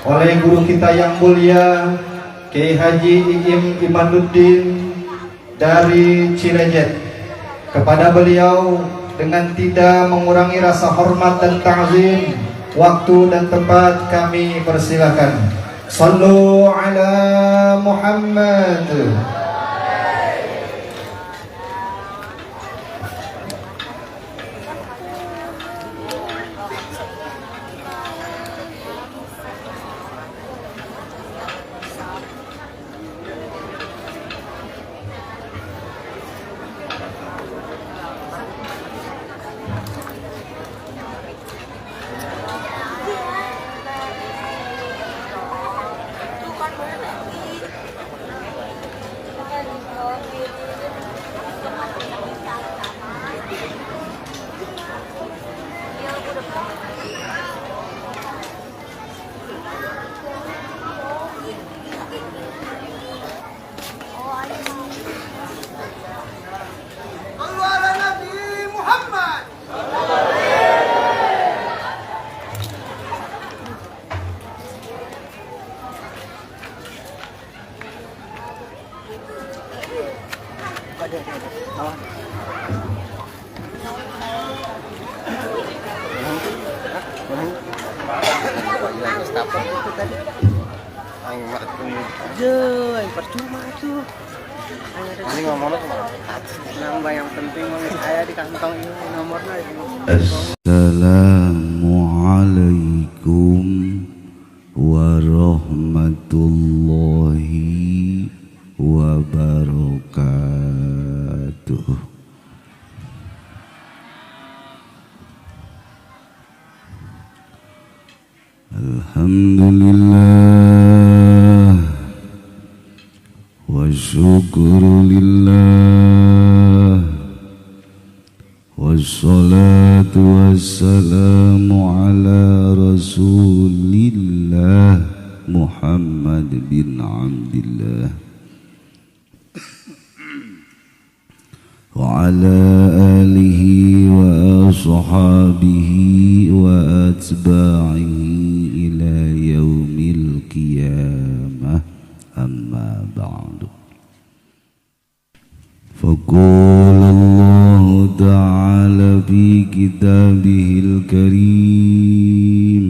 oleh guru kita yang mulia Kiai Haji Iim Imanuddin dari Cilejet. Kepada beliau dengan tidak mengurangi rasa hormat dan ta'zim, waktu dan tempat kami persilakan. Sallu ala Muhammad. Percuma tuh. Ini ngomongnya kemana? Nambah yang penting saya di kantong ini nomornya. Assalamualaikum warahmatullahi wabarakatuh. Alhamdulillah wa syukurulillah wassalatu wassalamu ala rasulillah Muhammad bin Abdillah wa ala alihi wa ashabihi wa atba'ihi ila yaumil qiyamah. Amma ba'du. Faqala Allah ta'ala fi kitabihil karim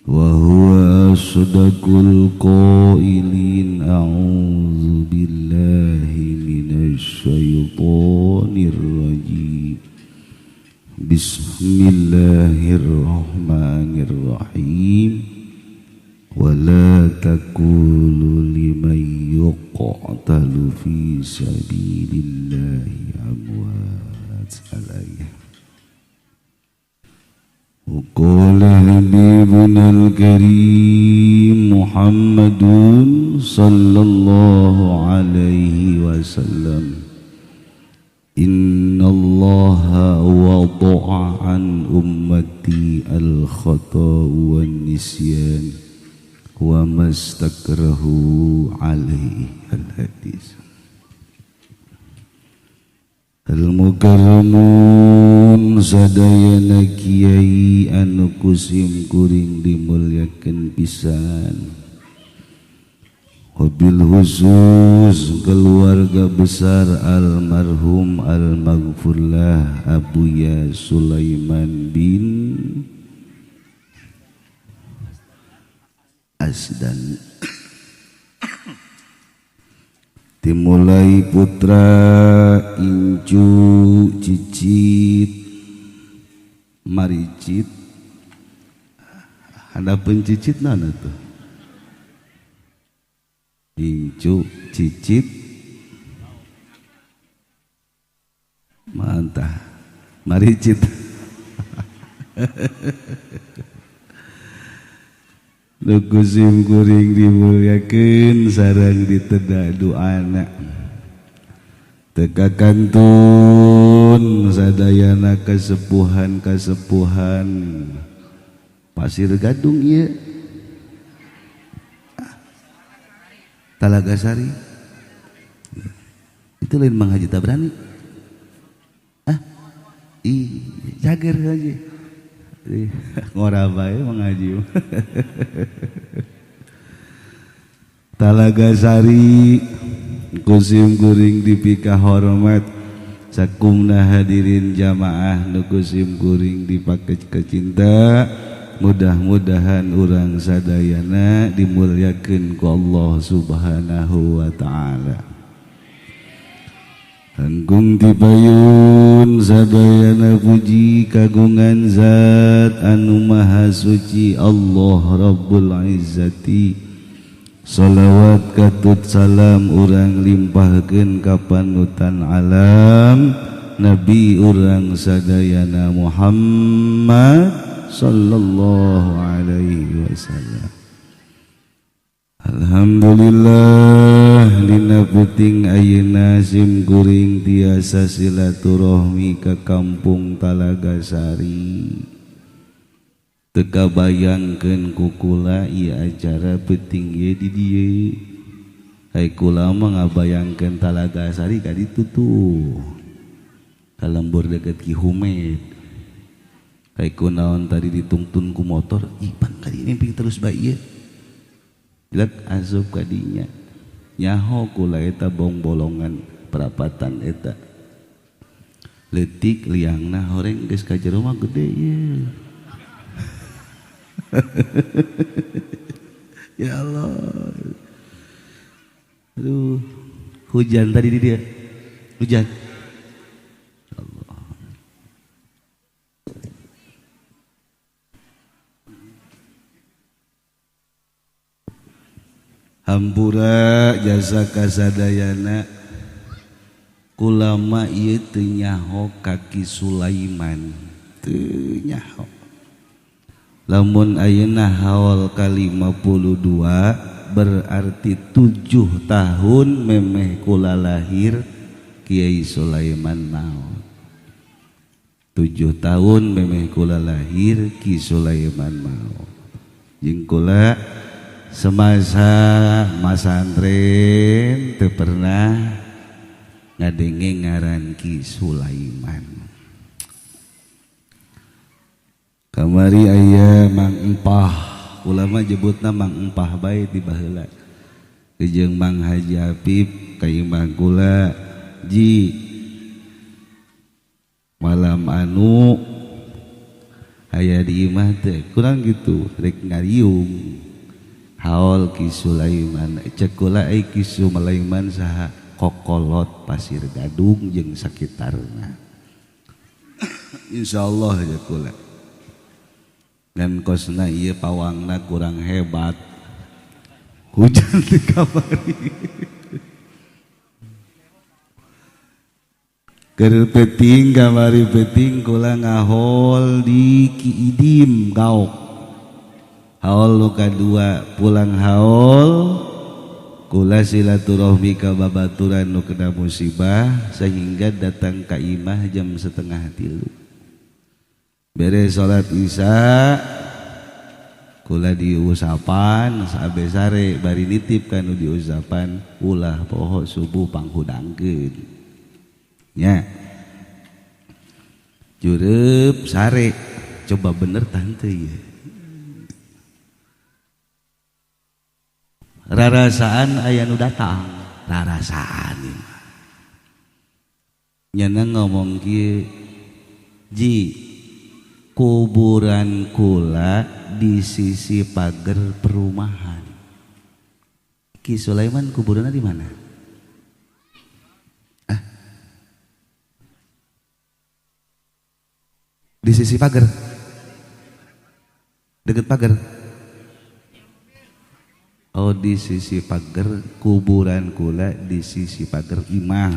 wa huwa asdaqul qailin a'udzu billahi minasy syaithanir rajim. Bismillahirrahmanirrahim. ولا تقولوا لمن يقتل في سبيل الله أموات الآية. وقال حبيبنا الكريم محمد صلى الله عليه وسلم إن الله وضع عن أمتي الخطأ والنسيان wa mastakrahu alaihi al-hadis. Al-mukarramun sadayana kiai anu kusim kuring dimulyakeun pisan. Wabil khusus keluarga besar almarhum al-maghfurlah Abuya Sulaiman bin Asdan. Dimulai putra Incu Cicit Maricit. Ada pencicit nana tuh Incu Cicit mantah Maricit. Nukusim kuring dimulyakeun sareng ditedak doana. Teka kantun sadayana kasepuhan Pasir Gadung ieu. Talaga Sari. Itu lain Mang Haji Tabrani. Jager aja. Ngorabae mengaji. Talaga Sari kusim kuring dipika hormat sakumna hadirin jamaah nu kusim kuring dipakai kecinta. Mudah-mudahan urang sadayana dimuliakeun ku Allah Subhanahu wa taala. Langkung tipayun sadayana puji kagungan zat anu maha suci Allah Rabbul Izzati. Salawat katut salam urang limpahkeun ka panutan alam Nabi urang sadayana Muhammad sallallahu alaihi wasallam. Alhamdulillah dina peuting ayeuna sim kuring tiasa silaturahmi ka kampung Talaga Sari. Teu kabayangkeun ku kula ieu acara peuting ieu di dieu. Hai kula mah ngabayangkeun Talaga Sari ka ditu tuh. Ka lembur deket Ki Humed. Kayak kunaon tadi ditungtun ku motor, Ipan kali ini terus baik ya. Lihat asup kadinya, nyaho kula eta bong bolongan perapatan eta. Letik liangna horeng geus ka jero mah gede ya. Ya Allah. Aduh, hujan tadi di dia, hujan. Hampura jasa kasadayana kulama ieu teu nyaho kaki Sulaiman teu nyaho. Lamun ayeuna haul ka 52 berarti 7 tahun memeh kula lahir Kiai Sulaiman naon. 7 tahun memeh kula lahir Ki Sulaiman mau. Jeung kula semasa masantren teu pernah ngadenge ngaran Ki Sulaiman. Kamari aya Mang Empah, ulama nyebutna Mang Empah bae di baheula. Jeung Mang Haji Apip ka imah kula, ji malam anu aya di imah teh kurang gitu rek ngariung. Haul Ki Sulaiman cek kula Ki Sulaiman saha kokolot Pasir Gadung jeung sakitarna. Insyaallah ya kula. Dan kosna ieu pawangna kurang hebat. Hujan di kamari. Keur peuting kamari peuting kula ngahol di Ki Idim Gaok. Haul nu kadua pulang haul kula silaturahmi ka babaturan nu kena musibah sehingga datang ka imah jam 2:30. Beres salat Isya kula diusapan sabe sare bari nitip kanu diusapan ulah poho subuh panghudangkeun nya jureup sare coba bener tante ya. Rarasaan aya nu datang, rarasaan nyana ngomong kieu, ji kuburan kula di sisi pagar perumahan. Ki Sulaiman kuburanna di mana? Di sisi pagar, deket pagar. Oh di sisi pagar kuburan kula di sisi pagar imah,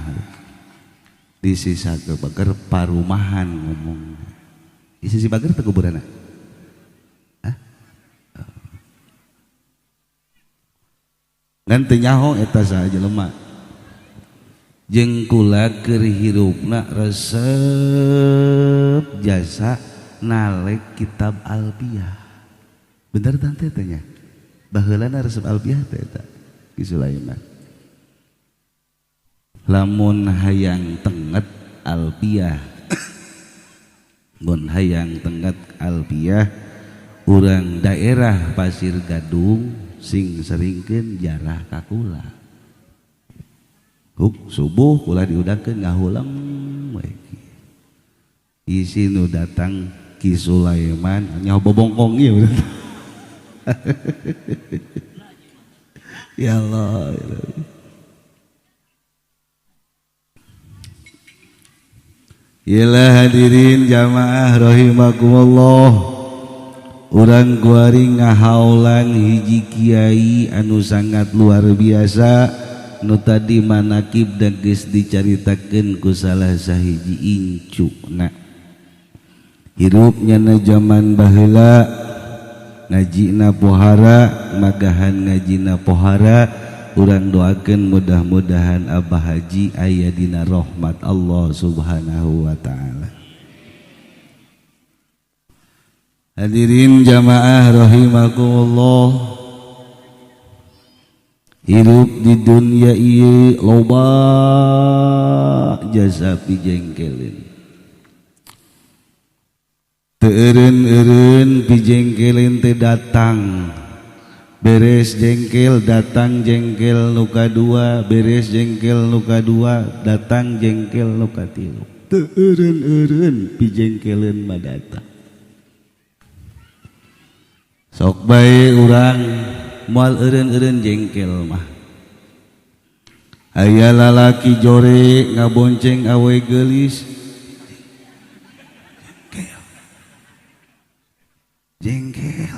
di sisi pagar parumahan ngomong. Di sisi pagar teu kuburanna? Ngan teu nyaho eta saha jelema. Jeung kula keur hirupna resep jasa nalek kitab Alpiyah. Bener tante tanya? Baheulana resep Alpiyah teh eta Ki Sulaiman. Lamun hayang tenget Alpiyah mun hayang tenggat alfiah urang daerah Pasir Gadung sing seringkeun jarah ka kula. Subuh kula diudakeun ngahulang we. Isi nu datang Ki Sulaiman nya bobongkong ieu. Ya Allah. Yalah hadirin jamaah rahimakumullah. Urang guari ngahaulan hiji kiai anu sangat luar biasa nu tadi manakib da geus dicaritakeun ku salah sahiji incuna. Hirupnya na zaman baheula ngajina pohara magahan ngajina pohara. Urang doakeun mudah-mudahan Abah Haji aya dina rahmat Allah Subhanahu wa taala. Hadirin jamaah rahimakumullah. Hirup di dunia ieu loba jasa pijengkelin. Teu eureun-eureun pijengkelin teh datang. Beres jengkel datang jengkel nu kadua, beres jengkel nu kadua datang jengkel nu katilu. Teu eureun-eureun pijengkeleun mah datang. Sok bae urang moal eureun-eureun jengkel mah. Aya lalaki jore ngabonceng awe geulis. Jengkel.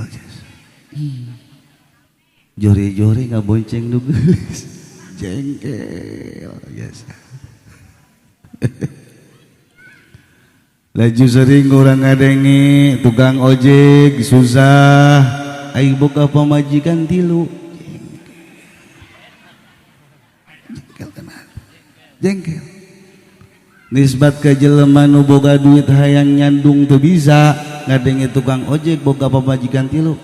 Jore-jore ngabonceng nu geulis. Jengkel. Yes. Laju sering orang ngadengi tukang ojek susah ai boga pamajikan tilu jengkel kenal jengkel nisbat ke jelema nu boga duit hayang nyandung teu bisa ngadengi tukang ojek boga pamajikan tilu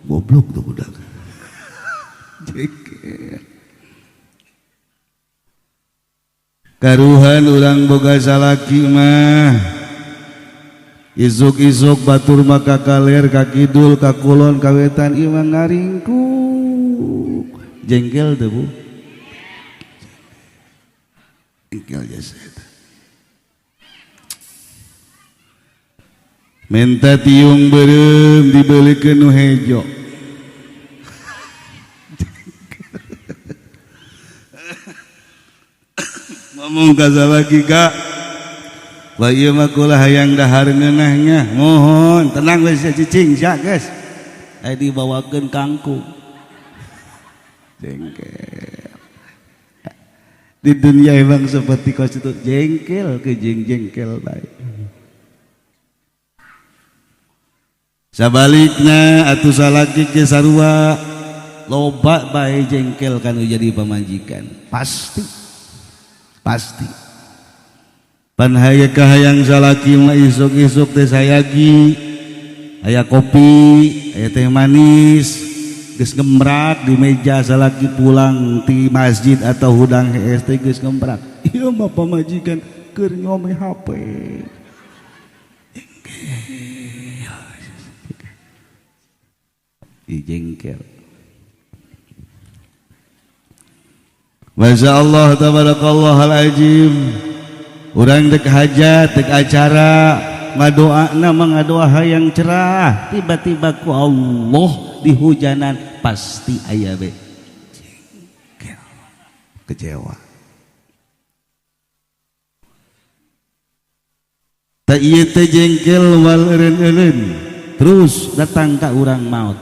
goblok tuh budak jengkel karuhan urang boga salaki mah isuk-isuk batur maka kaler ka kidul ka kulon ka wetan ieu mah ngaringkuk jengkel teu Bu jengkel jasa eta menta tiung beureum dibelikeun nu hejo ngomong ka salaki Kak wa ieu mah kula hayang dahar ngeunahnya mohon tenang we cicing sia geus aya dibawakeun kangkung jengkel di dunia emang seperti kos itu jengkel ke jengkel bae sabalikna atuh salaki ke sarua loba bae jengkel kanu jadi pamajikan pasti pan hayang salaki mah isuk-isuk teh sayagi aya kopi aya teh manis geus ngembrak di meja salaki pulang ti masjid atau hudang hees teh geus ngembrak ieu mah pamajikan keur ngome HP jengkel Masya Allah tabarakallah al-ajim urang dek hajat dek acara ngadoana ngadoa hayang cerah tiba-tiba ku Allah dihujanan pasti aya be jengkel kecewa ta ieu teh jengkel wal eureun-eureun terus datang ka urang maut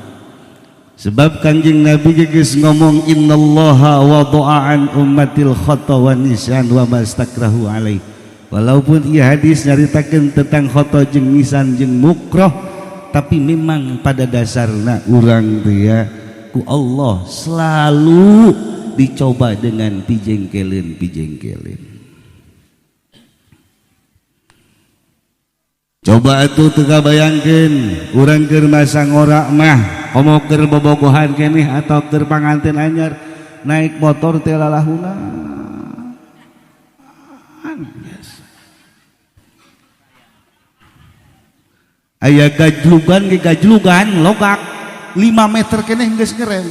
sebab Kanjeng Nabi geus ngomong innallaha wada'a an ummatil khata wa nisan wa mastakrahu alaih walaupun ieu hadis nyaritakeun tentang khata jeung nisan jeung mukroh tapi memang pada dasarna urang teh ya ku Allah selalu dicoba dengan pijengkelin coba atuh teu kabayangkeun urang keur masang ora mah komo keur bobogohan keneh atau keur panganten anyar naik motor teh lalahuna aya gajlugan logak 5 meter keneh geus ngerem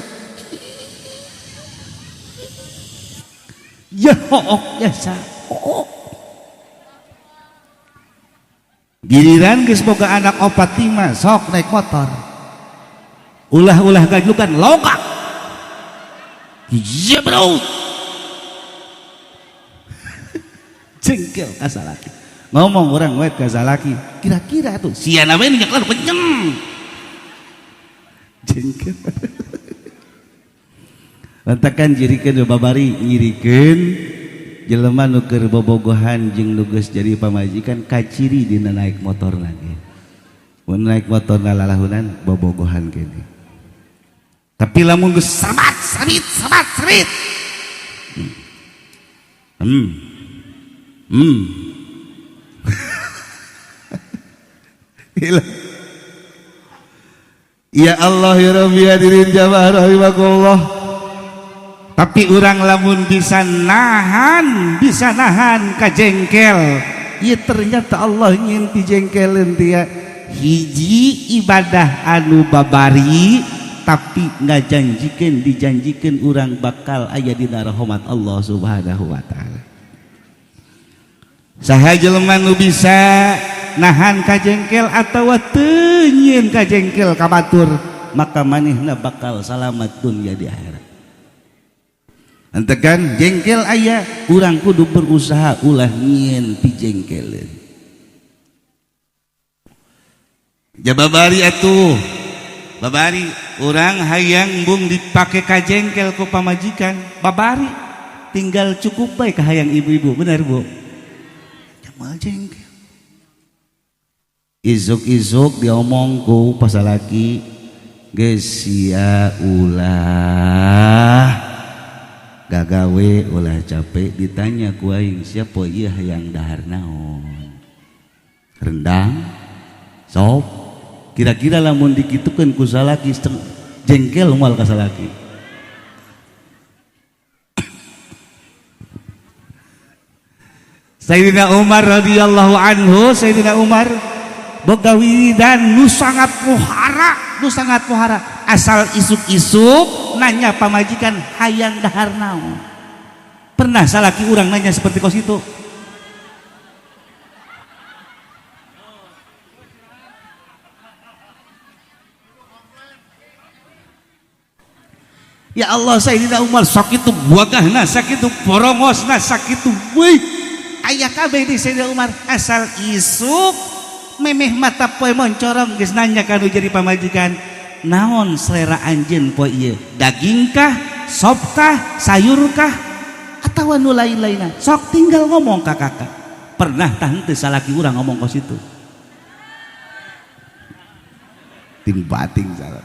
ya hook biasa hook giliran geus boga anak 4-5 sok naik motor ulah gajlugan logak iya bro jengkel kasalaki ngomong orang wet kasalaki kira-kira tuh siana we nyeklan kenceng jengkel lantakan jirikeun babari nyirikeun jelema nu keur bobogohan jeung nu geus jadi pamajikan kaciri dina naik motor lagi mun naik motor lalahunan bobogohan kene tapi lamun geus sabat sabit ya Allah ya Rabbi hadirin jamaah rahimakumullah tapi urang lamun bisa nahan kajengkel ya ternyata Allah ingin dijengkelin dia hiji ibadah anu babari tapi dijanjikan urang bakal aya dina rahmat Allah subhanahu wa ta'ala saha jelema nu bisa nahan kajengkel atawa teu nyieun kajengkel ka batur maka manehna bakal salamat dunya di akhirat antekan jengkel aya urang kudu berusaha ulah nyieun pijengkeleun jababari atuh babari urang hayang bung dipake kajengkel ku pamajikan babari tinggal cukup bae ka hayang ibu-ibu bener bu jamal jengkel isuk-isuk diomong ku pasalaki geus sia ulah gagawe ulah capek ditanya ku aing siapa ieu hayang dahar naon rendang sop kira-kira lamun dikitukeun ku salaki jengkel moal ka salaki Sayyidina Umar radhiyallahu anhu Sayyidina Umar boga wiridan nu sangat muhara asal isuk-isuk nanya pamajikan hayang dahar naon pernah salaki urang nanya seperti kos itu ya Allah Sayyidina Umar sakitu buagahna sakitu porongosna sakitu weuy aya kabeh di Sayyidina Umar asal isuk memeh mata poe moncorong geus nanya ka nu jadi pamajikan naon selera anjeun poe ieu dagingkah sopkah sayurkah atawa nu lain-lainna sok tinggal ngomong ka kakak pernah tah henteu salaki urang ngomong kos itu ting bating salah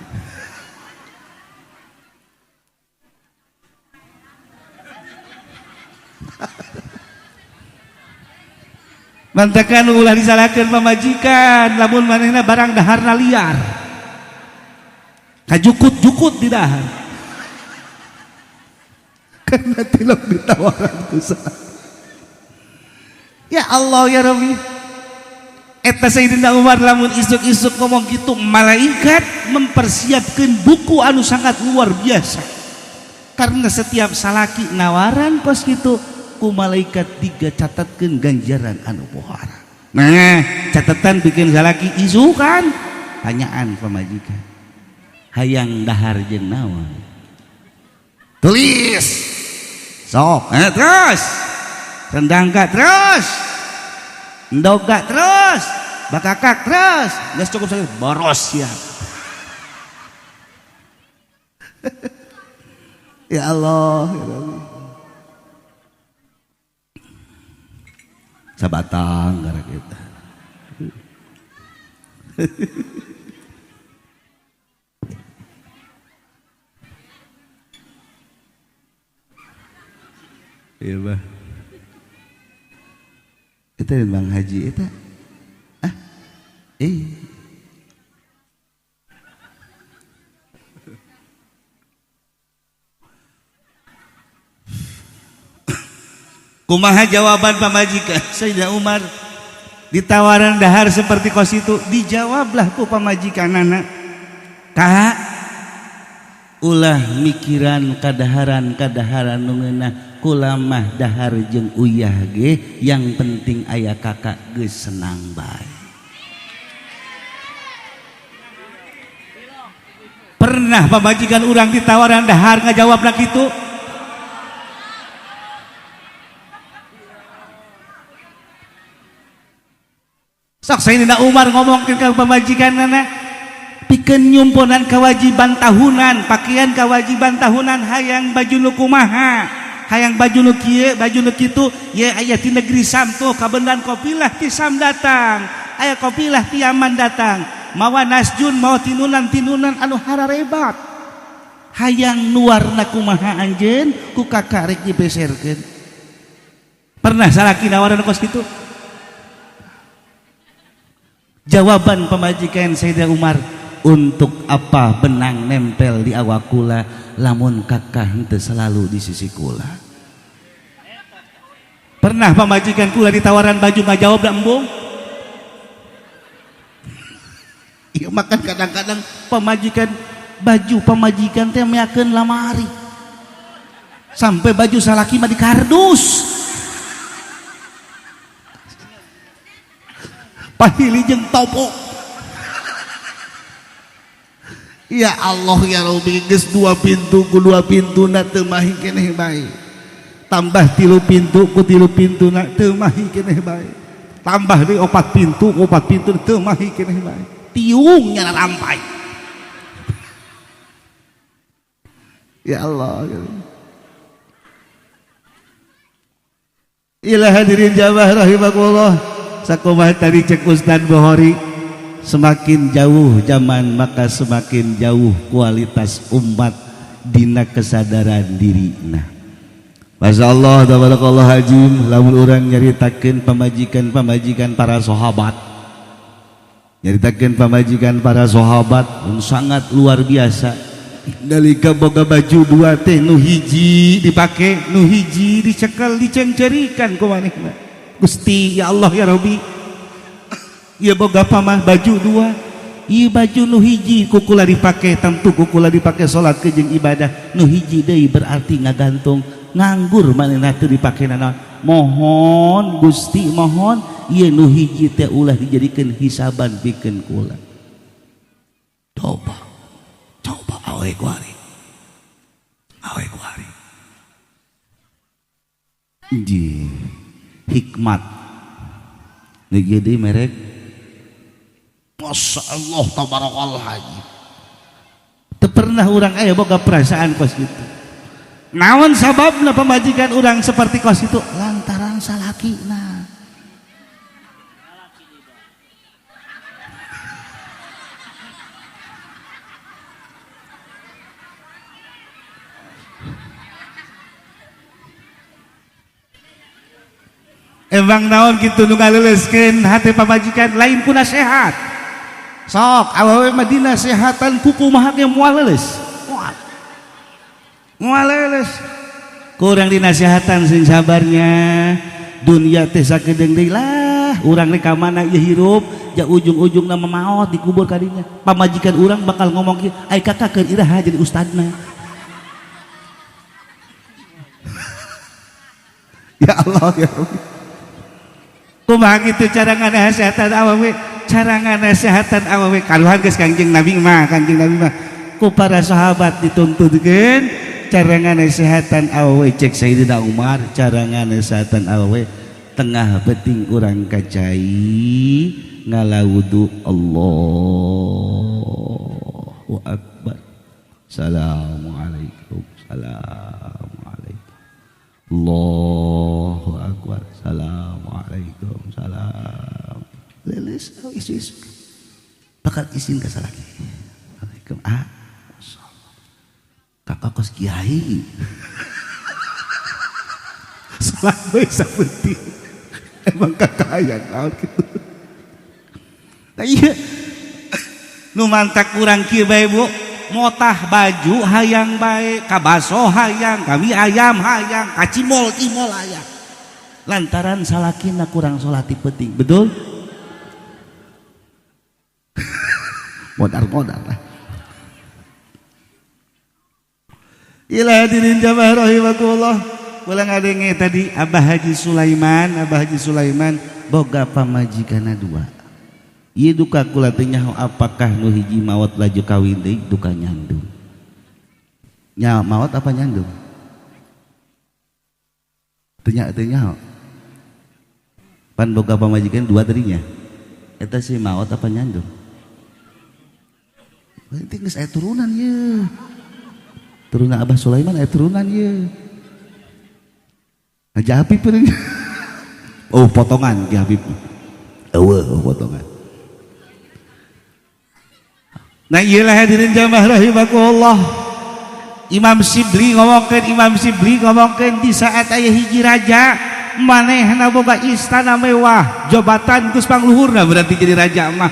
mantakan ulah disalahkeun pamajikan lamun manehna barang daharna liar kajukut-jukut di dahar karena tilok ditawaran tuh ya Allah ya Rabbi eta Sayyidina Umar lamun isuk-isuk ngomong gitu malaikat mempersiapkan buku anu sangat luar biasa karena setiap salaki nawaran kos gitu ku malaikat 3 catatkeun ganjaran anu pohara nah catatan bikin salaki isukan tanyaan pamajikan hayang dahar jeung naon tulis sok terus rendang gak terus endog gak terus bakakak terus geus cukup sakit boros ya ya Allah ya Rabbi sabatang gara kita iya bah eta Bang Haji eta kumaha jawaban pamajikan Sayyidina Umar Ditawaran dahar seperti kos itu, dijawablah ku pamajikanana, Kak, ulah mikiran kadaharan nu ngeunah, kula mah dahar jeung uyah ge, yang penting aya kakak geus senang bae. Pernah pamajikan urang ditawaran dahar ngajawabna kitu? Sok Sayyidina Umar ngomongkeun ka pamajikanana, pikeun nyumponan kewajiban tahunan, pakaian kewajiban tahunan, hayang baju nu kumaha, hayang baju nu kieu, baju nu kitu, ye aya ti negeri Sam tuh kabendan kopilah ti Sam datang, aya kopilah ti Yaman datang, mawa nasjun, mawa tinunan anu hararebat, hayang nuarna kumaha anjeun, ku kakak rek dibeserkeun. Pernah salaki nawaran kos kitu? Jawaban pemajikan Sayyidina Umar, untuk apa benang nempel di awak kula lamun kakak henteu selalu di sisi kula. Pernah pemajikan kula ditawaran baju ngajawab da embung? Iya, makan kadang-kadang baju pemajikan teh meakeun lamari, sampai baju salaki mah di kardus. Pahili jeung topo. Ya Allah ya Rabbi, geus 2 pintu ku 2 pintuna teu mahi keneh bae. Tambah 3 pintu ku 3 pintuna teu mahi keneh bae. Tambah deui 4 pintu ku 4 pintu teu mahi keneh bae. Tiung nya rampai. Ya Allah. Ila hadirin jamaah rahimakumullah. Sakumaha tadi cek Ustaz Bohori, semakin jauh zaman maka semakin jauh kualitas umat dina kesadaran dirina. Masya Allah, tabarakallah hajim, lamun urang nyaritakeun pamajikan para sahabat, nyaritakeun pamajikan para sahabat sangat luar biasa. Nalika boga baju 2 teh, nu hiji dipake, nu hiji dicekel dicencerikan ku manehna. Gusti ya Allah ya Rabbi, ieu boga pamah baju 2, ieu baju nu hiji kukula dipake, tentu kukula dipake salat ke jeung ibadah, nu hiji deui berarti ngagantung nganggur manehna teu dipake naon. Mohon Gusti, mohon ieu nu hiji teh ulah dijadikeun hisaban pikeun kula. Coba awe kuari inji hikmat negede merek. Masya Allah tabarakallah haji, teu pernah urang aya boga perasaan kos gitu. Naon sababna pamajikan urang seperti kos itu? Lantaran salakina. Emang naon kitu nu ngaleleskeun hate pamajikan lain ku nasehat. Sok awewe mah dinasehatan ku kumaha ge moal leuleus. Moal leuleus. Kurang dinasehatan sing sabarnya. Dunia teh sakedeung deui lah, urang rek ka mana ieu hirup, ja ujung-ujungna mamaot dikubur ka dinya. Pamajikan urang bakal ngomong kieu, "Ai kakak keur iraha jadi ustadna." Ya Allah ya Rabbi. Kumaha kitu cara nganasehatan awewe, cara nganasehatan awewe kaluhan geus Kangjeng Nabi mah, ku para sahabat dituntutkeun cara nganasehatan awewe cek Sayyidina Umar, cara nganasehatan awewe tengah penting urang kacai ngalawudu Allahu Akbar. Assalamualaikum. Allahu Akbar. Assalamualaikum. Salam. Leles isu-isu. Bakal izin ka salaki. Assalamualaikum. Kakak kos kiai. Salah we sapenting. Emang kakak aya naon kitu. Tah ieu nu mantak urang kieu bae Bu. Motah baju hayang bae, kabaso hayang, kami ayam hayang, kacimol hayang. Lantaran salakina kurang salati penting, betul? modar lah. Ila hadirin jamaah rahimakumullah. Ulang ngadenge tadi Abah Haji Sulaiman boga pamajikanna dua. Ieu duka kula teh nyaho apakah nu hiji maot laju kawin deui duka nyandung. Nya maot apa nyandung? Teu nyaho. Pan boga pamajikan dua tadinya. Eta si maot apa nyandung? Berarti geus aya turunan ieu. Turunan Abah Sulaiman aya turunan ieu. Haji Habib peureun. Oh, potongan Ki Habib. Eueuh, potongan. Nah, iyalah hadirin jamaah rahimakumullah. Imam Sibli ngomongkeun di saat aya hiji raja manehna boga istana mewah, jabatan geus pangluhurna berarti jadi raja mah.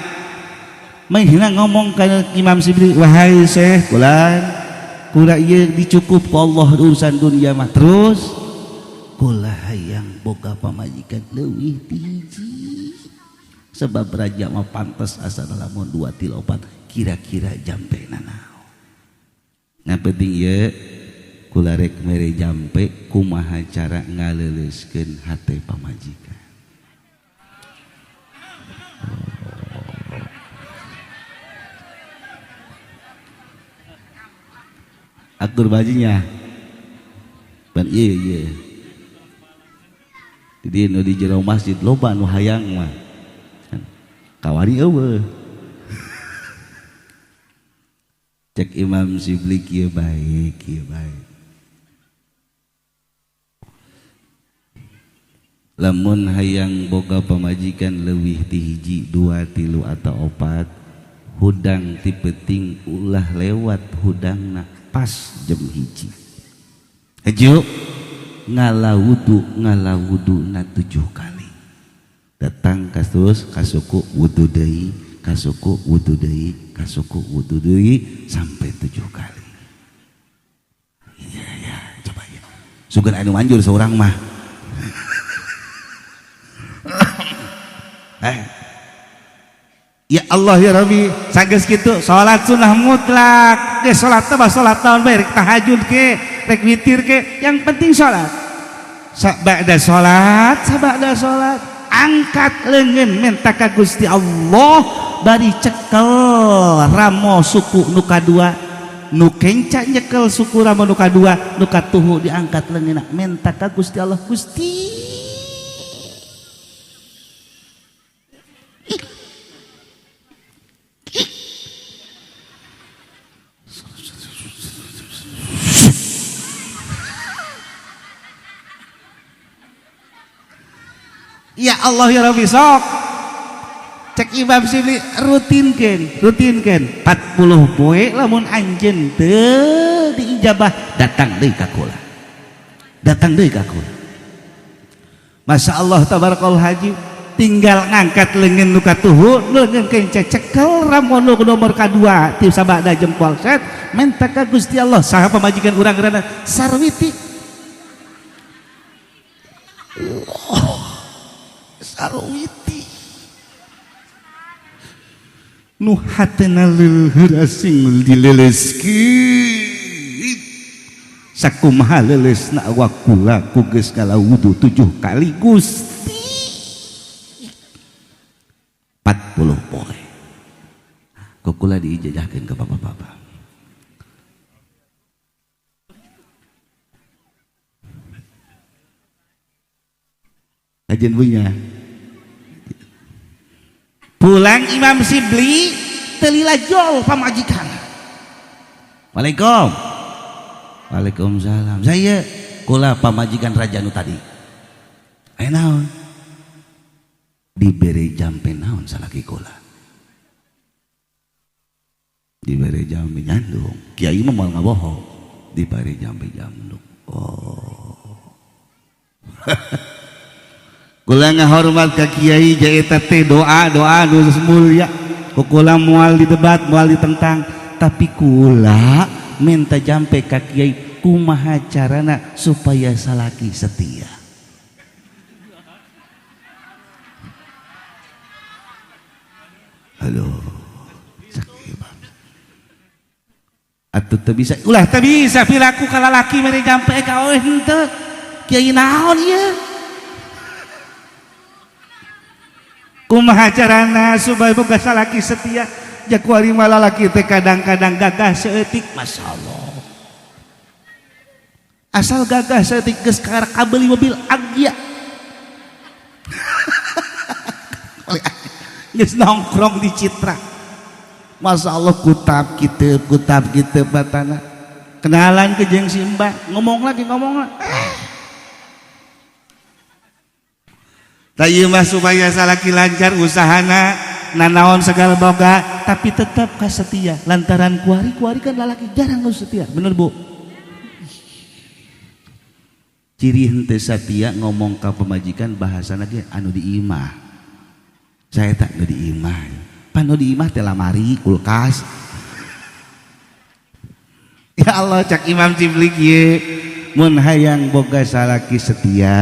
Manehna ngomong ka Imam Sibli, "Wahai Syekh, kula ieu dicukup ku Allah urusan dunia mah." Terus kula hayang boga pamajikan leuwih ti hiji. Sebab raja mah pantes asana lamun 2 ti 4 kira-kira jampena naon. Ngapenting ieu kula rek mere jampe kumaha cara ngaleuleuskeun hate pamajikan. Atur bajinya. Ban ieu. Di nu di jero masjid loba nu hayang mah. Kawari eueuh. Cek Imam Sibli kieu baik. Lamun hayang boga pamajikan leuwih ti hiji 2 3 atau 4 hudang ti penting ulah lewat hudangna pas jam hiji. Ajo ngalawudu na 7 kali. Datang kasus kasuku wudu deui, kasuku wudu deui sampai 7 kali. Ya, coba ya. Sugan anu manjur seorang mah. Ya Allah ya Rabbi, sageus kitu salat sunnah mutlak. Ge salat teh salat naon bae, rek tahajud ke, rek witir ke, yang penting salat. Sabada salat, angkat leungeun minta ka Gusti Allah bari cekel ramo suku nu kadua, nu kenca nyekel suku ramo nu kadua, nu katuhu diangkat leungeunna minta ka Gusti Allah, Gusti ya Allah ya Rabbi sok cek Imam Sibli rutinkeun 40 poe lamun anjeun teu diijabah datang deui ka kula Masya Allah tabarakallah haji tinggal ngangkat leungeun nu katuhu leungeun kenca cekel ramon nu nomor kadua ti sabada jempol set minta ka Gusti Allah saha pamajikan urang ngaranna Sarwiti Sarwiti nu hatena leuheur asing dileleskeun sakumaha leulesna awak kula ku geus ngalawudu 7 kali Gusti 40 poe ku kula diijajahkeun ka bapak-bapak. Kajian punya pulang Imam Sibli telila jol pamajikan. Waalaikumsalam. Saya kula pamajikan raja nu tadi. Aya naon? Dibere jampe naon salaki kula. Dibere jampe nyandung. Kiai mah moal ngabohong. Dibere jampe nyandung. Oh. Kula ngahormat ka kiai ja eta teh doa nu mulia. Kula moal didebat, moal ditentang, tapi kula minta jampe ka kiai kumaha carana supaya salaki setia. Halo. Sakit. atuh teu bisa ulah teu bisa pilaku ka lalaki mere jampe ka eueuh henteu kiai naon ieu kumaha carana supaya boga salaki setia jakuari malah lalaki teh kadang-kadang gagah seeutik masyaallah asal gagah seeutik geus kabeli mobil Agya geus nongkrong di Citra Masya Allah kutab kita batana kenalan ke jeung Simba ngomong lagi tah mah supaya salaki lancar usahana nanaon segala boga tapi tetap kasetia lantaran kuari kan lalaki jarang nu setia bener Bu ciri henteu setia ngomong ka pemajikan bahasana ge anu diimah saya tak nu diimah panu di imah teh lamari kulkas ya Allah cak Imam Ciblik ye mun hayang boga salaki setia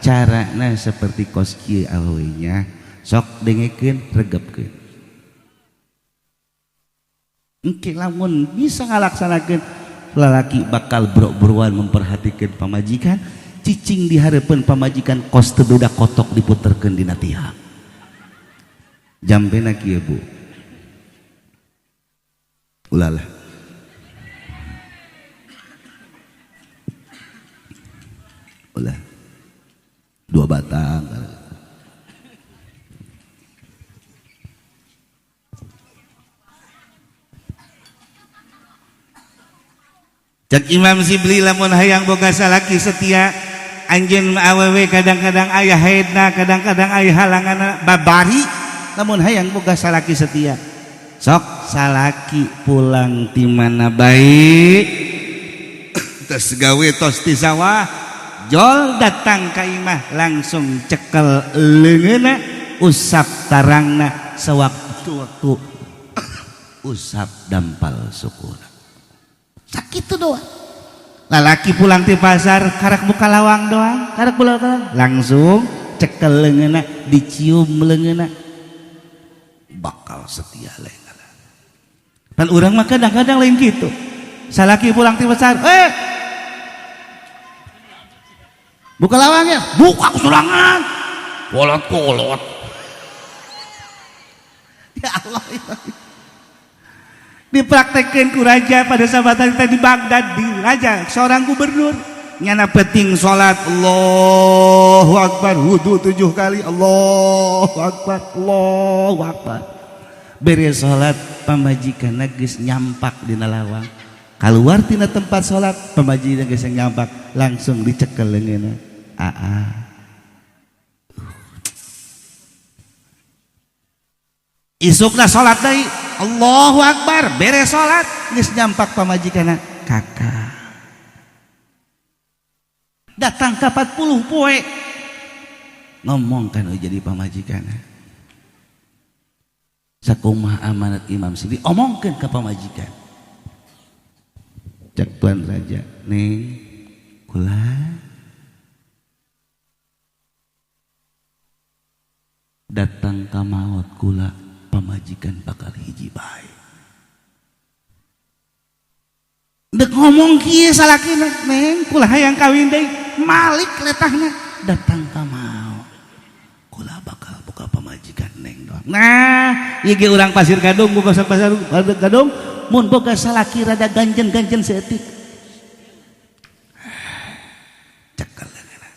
carana seperti kos kieu aweunya sok dengekeun regepkeun engke lamun bisa ngalaksanakeun lalaki bakal bro-broan memperhatikan pamajikan cicing di hareupeun pamajikan kos teu budak kotok diputerkeun dina tiang jampena kieu Bu ulalah ulah 2 batang cek Imam Sibli lamun hayang boga salaki setia anjeun awewe kadang-kadang aya haidna kadang-kadang aya halanganna babari namun hayang boga salaki setia sok salaki pulang ti mana baik tos gawe tos ti sawah jol datang ka imah langsung cekel leungeunna usap tarangna sewaktu-waktu usap dampal sukuna sakitu doang lalaki pulang ti pasar karak buka lawang doang karak buka lawang langsung cekel leungeunna dicium leungeunna bakal setia lain dan orang mah kadang-kadang lain gitu salaki pulang ti pasar buka lawangnya buka kesurangan kolot ya Allah dipraktekkan ku raja pada sahabatan kita di Baghdad di raja seorang gubernur nyana penting sholat Allahu Akbar wudu 7 kali Allahu Akbar beres sholat pamajikan geus nyampak dina lawang keluar tina tempat sholat pamajikan geus nyampak langsung dicekel leungeunna isukna sholat deui Allahu Akbar beres sholat geus nyampak pamajikanna kakak datang ke 40 poe ngomong kan jadi pamajikan sakumaha amanat Imam Sibli omongkeun ka pamajikan cek tuan raja neng kula datang ka maot kula pamajikan bakal hiji bae dek ngomong kieu salakina neng kula hayang kawin deui malik letahna datang ka maot kula bakal buka pamajikan neng doang nah ieu ge urang Pasir Gadung buka Pasir Gadung mun boga salaki rada ganjen seeutik cekel leungeunna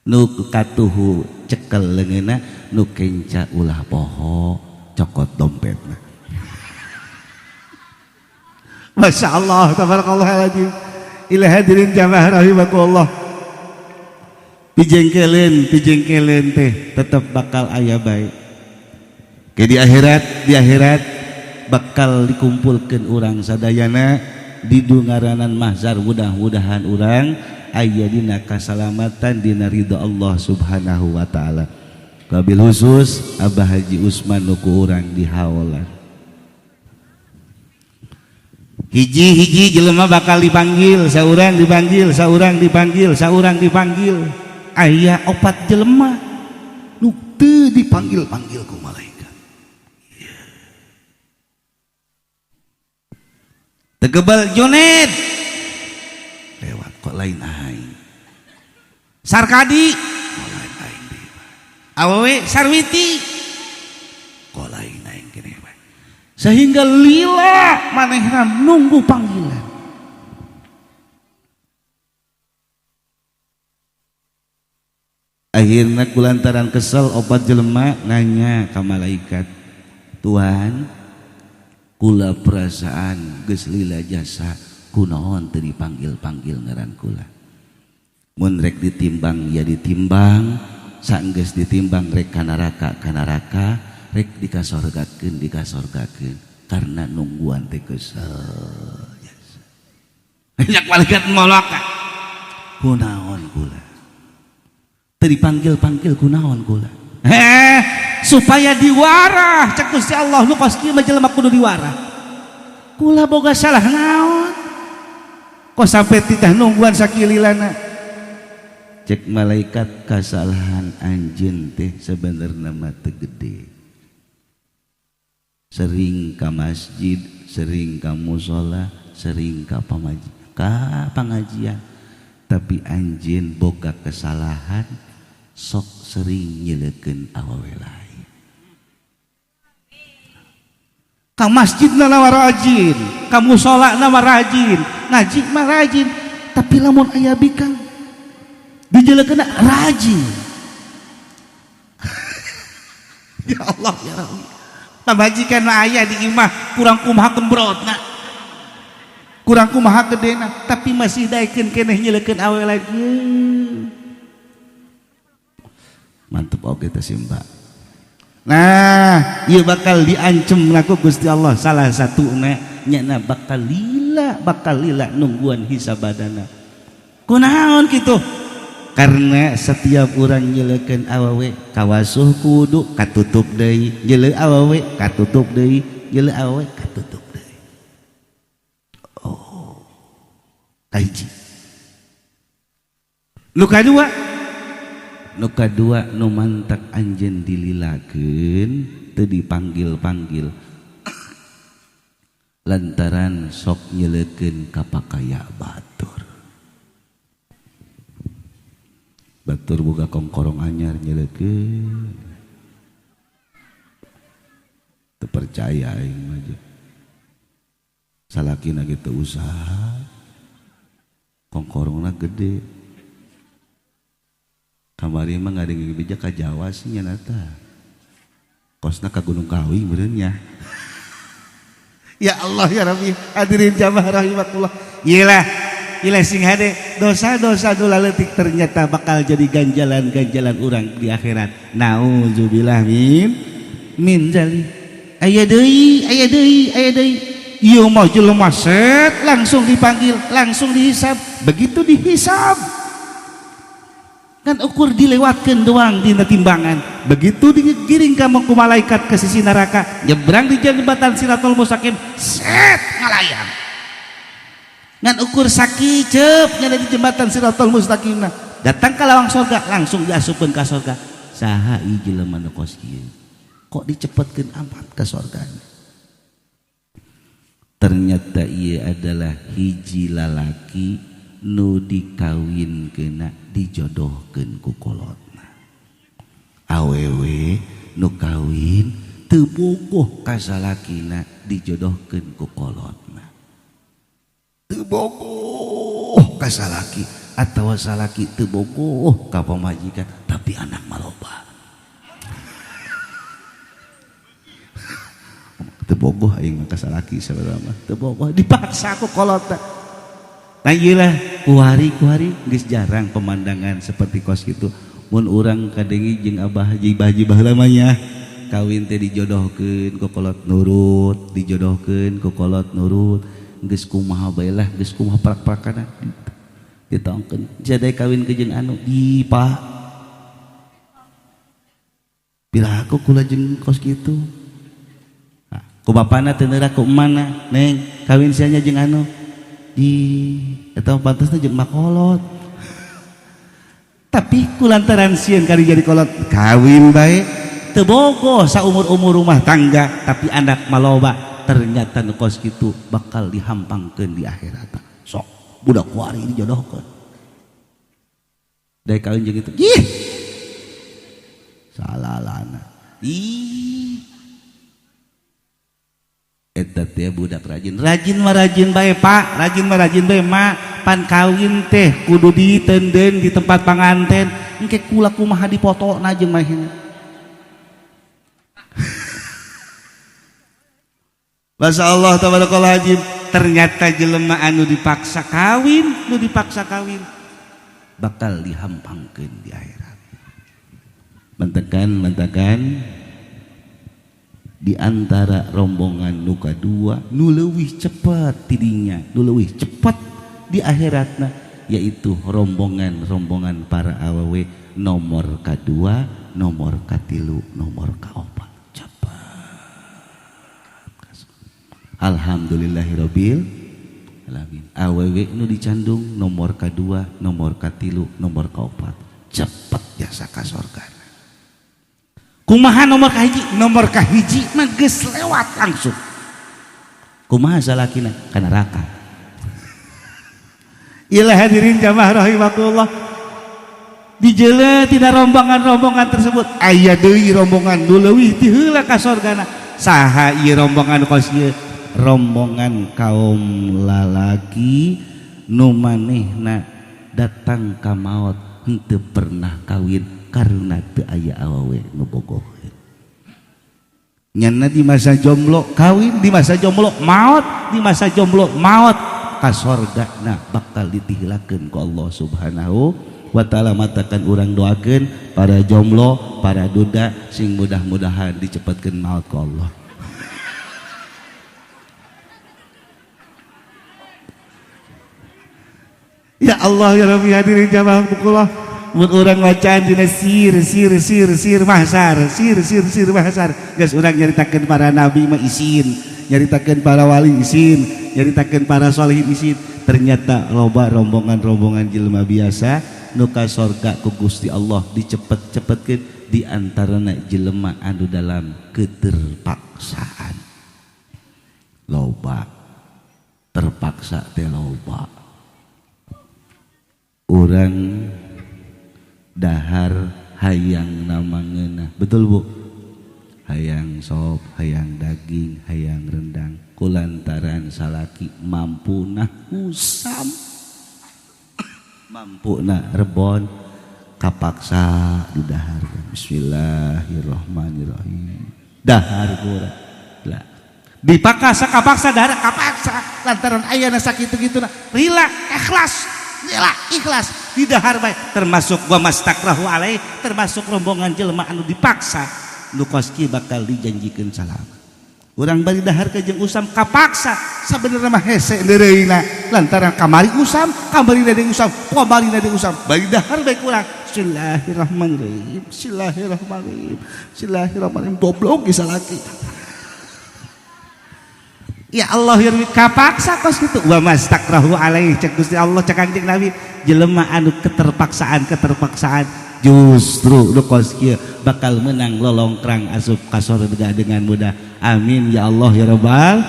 nu katuhu cekel leungeunna nu kenca ulah poho cokot dompetna Masya Allah tabarakallah ila hadirin jamaah rahimakumullah pijengkeleun teh tetap bakal aya bae ke di akhirat bakal dikumpulkeun urang sadayana di dungaranan mahzar mudah-mudahan urang aya dina kasalamatan dina ridho Allah Subhanahu wa taala wabil khusus Abah Haji Usman nu ku urang di haolan hiji-hiji jelema bakal dipanggil saurang dipanggil aya 4 jelema nu teu dipanggil-panggil ku malaikat tegebal Juned lewat kok lain aing Sarkadi kok lain aing deui awewe Sarwiti kok lain aing kene bae sehingga lila manehna nunggu panggilan. Akhirnya kulantaran kesel opat jelema nanya ka malaikat, Tuhan kula perasaan geus lila jasa kunaon teu dipanggil-panggil ngaran kula. Mun rek ditimbang ya ditimbang, saenggeus ditimbang rek ka neraka, rek dikasorgakeun karena nungguan teh kesel. Banyak malaikat ngolok kunaon kula. Teu dipanggil-panggil kunaon kula. Supaya diwarah cek Gusti Allah nu kos kieu mah jelema kudu diwarah. Kula boga salah naon? Kok sampai titah nungguan sakililana? Cek malaikat kasalahan anjeun teh sebenarnya mah teu gede. Sering ka masjid, sering ka mushola, sering ka pengajian. Tapi anjeun boga kesalahan sok sering nyelekeun awewe lain. Ka masjid na rajin, ka mushola na rajin, ngaji mah rajin, tapi lamun aya bikang dijelekeun rajin. Ya Allah ya Rabbi. Pamajikan aya di imah kurang kumaha kembrotna. Kurang kumaha gedena, tapi masih daekeun keneh nyelekeun awewe lain. Mantep oke teh Mbak. Nah, ieu bakal diancem laku Gusti Allah salah satuna nya bakal lila nungguan hisabadana. Kunaon kitu? Karena setiap urang nyelekeun awewe kawasuh kudu katutup deui, nyele awewe katutup deui, nyele awewe katutup deui. Oh. Kahiji. Nu kadua nu mantak anjeun dililakeun teu dipanggil-panggil lantaran sok nyelekeun ka pakaya batur boga kongkorong anyar nyelekeun teu percaya aing mah salakina kitu usaha kongkorongna gede. Kamari mah ngadeng bijak ka Jawa sih nya nata. Kosna ka Gunung Kawi meureun nya. Ya Allah ya Rabbi, hadirin jamaah rahimakumullah. Iyalah sing hade dosa-dosa nu leutik ternyata bakal jadi ganjalan-ganjalan urang di akhirat. Nauzubillah min zalik. Aya deui. Ieu mah jelema set langsung dipanggil, langsung dihisab. Begitu dihisab kan ukur dilewatkan doang dina timbangan, begitu digiring kamu ku malaikat ke sisi neraka, nyebrang di jembatan Siratul Mustaqim, set ngalayang ngan ukur sakicep nya di jembatan Siratul Mustaqim datang ke lawang surga langsung diasupkeun ka surga. Saha ieu jelema nu kos kieu kok dicepetkeun amat ka surgana? Ternyata ia adalah hiji lalaki nu dikawinkeunna dijodohkeun ku kolotna. Awewe nu kawin teu bogoh ka salakina dijodohkeun ku kolotna. Teu bogoh ka salaki atawa salaki teu bogoh ka pamajikan tapi anak maloba. Teu bogoh aing ka salaki saudara teu bogoh dipaksa ku kolotna. Nah iyalah kuhari geus jarang pemandangan seperti kos gitu. Mun urang kadengi jeung abah haji baheula mah nya kawin teh dijodohkeun ku kolot nurut, dijodohkeun ku kolot nurut, geus kumaha bae lah, geus kumaha prak-prakana ditongkeun. Jadai kawin ke jeung anu di Pak. Piraha kula jeung kos kitu. Ku bapana teu neura ku emana, Neng, kawin sia nya jeung anu di eta pantasna jeung makolot. Tapi kulantaran sieun kari jadi kolot kawin bae teu bogoh saumur-umur rumah tangga tapi anak maloba ternyata nu kos kitu bakal dihampangkeun di akhirat. Sok budak kuari dijodohkeun. Daek kawin jeung kitu. Ih. Salalana. Ih. Eta teh budak rajin bae Pak, rajin bae Mak, pan kawin teh kudu ditenden di tempat panganten, engke kula kumaha dipotona jeung mah. Masya Allah tabarakallah hajim, ternyata jelema anu dipaksa kawin bakal dihampangkeun di akhirat. Mentakan di antara rombongan nu kadua nu leuwih cepet tidinya, nu leuwih cepet di akhiratna yaitu rombongan para awewe nomor kadua, nomor katilu, nomor kaopat. Cepet. Alhamdulillahirabbil alamin. Awewe nu dicandung nomor kadua, nomor katilu, nomor kaopat. Cepet jasa ka sorgana. Kumaha nomor kahiji mah geus lewat langsung. Kumaha salakina ka neraka. Ilah hadirin jamaah rahimakumullah. Dijeule tina rombongan-rombongan tersebut aya deui rombongan nu leuwih ti heula ka sorgana. Saha ieu rombongan kos ieu? Rombongan kaum lalaki nu manehna datang ka maot henteu pernah kawin karena teu aya awewe nu bogoheun. Nyana di masa jomblo kawin, di masa jomblo maot, di masa jomblo maot ka sorgana bakal ditihilakeun ku Allah Subhanahu wa taala. Matakan urang doakeun para jomblo, para duda sing mudah-mudahan dicepetkeun maot ku Allah. Ya Allah ya Rabbi hadirin jamaah bukullah. Mun urang wacaan dina sir mahsar, sir mahsar. Geus urang nyaritakeun para nabi mah isin, nyaritakeun para wali isin, nyaritakeun para sholihin isin. Ternyata loba rombongan-rombongan jelema biasa nu ka sorga ku Gusti Allah dicepet-cepetkeun di antarana jelema anu dalam keterpaksaan. Loba terpaksa teh loba. Urang dahar hayang namangeunah, betul Bu? Hayang sop, hayang daging, hayang rendang, kulantaran salaki mampuna usam, mampuna rebon, kapaksa di dahar. Bismillahirrahmanirrahim. Dahar kurang lah. Dipaksa kapaksa dahar kapaksa lantaran ayana sakitu-kituna. Rila ikhlas di dahar bae, termasuk gua mastakrahu alaih, termasuk rombongan jelema anu dipaksa nu koski bakal dijanjikeun salam. Urang bari dahar ka jeung usam kapaksa sabenerna mah hese leureuna lantaran kamari usam, kamari deui usam, kamari deui usam, bari dahar bae urang. Bismillahirrahmanirrahim. Goblok geus salaki. Ya Allah ya Rabbi kapaksa kos kitu. Wa mastakrahu alaih cek Gusti Allah cek Kanjeng Nabi jelema anu keterpaksaan justru nu kos kieu bakal menang lolongkrang asup ka surga dengan mudah. Amin ya Allah ya Rabbal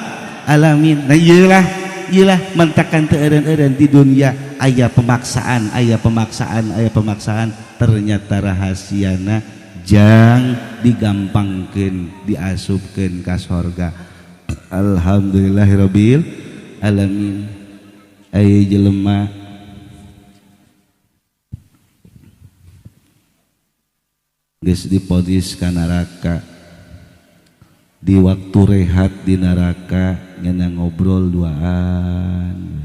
alamin. Nah ieulah mentakan teu eureun-eureun di dunia aya pemaksaan ternyata rahasiana jang digampangkeun diasupkeun ka surga. Alhamdulillahirabbil alamin. Aya jelema geus dipodis ka neraka, di waktu rehat di neraka nyana ngobrol duaan.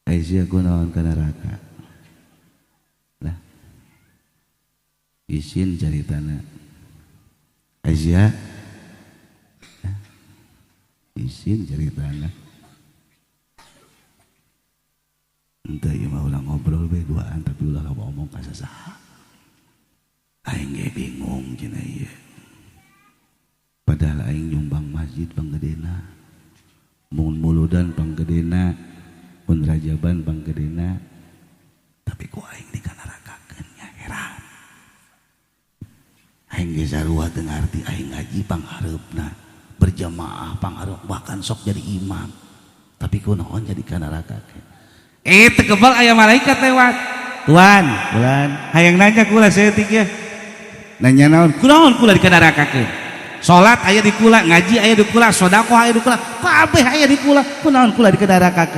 Aisyah kunaon ka neraka lah isin caritana. Aisyah isin ceritanya entah ya mah ulah ngobrol be duaan tapi ulah ngomong ka sasaha aing ge bingung cenah ieu. Padahal aing nyumbang masjid panggedena, mun muludan panggedena, mun rajaban panggedena, tapi ku aing dikanarakakeun nya heran. Aing engge sarua teu ngarti aing ngaji panghareupna berjamaah panghareup bahkan sok jadi imam tapi kunaon jadi ka neraka teu kebal aya malaikat lewat tuan bulan hayang nanya kula seeutik ya nanya naon kunaon kula di ka neraka salat aya di kula ngaji aya di kula sedekah aya di kula kabeh aya di kula kunaon kula di ka neraka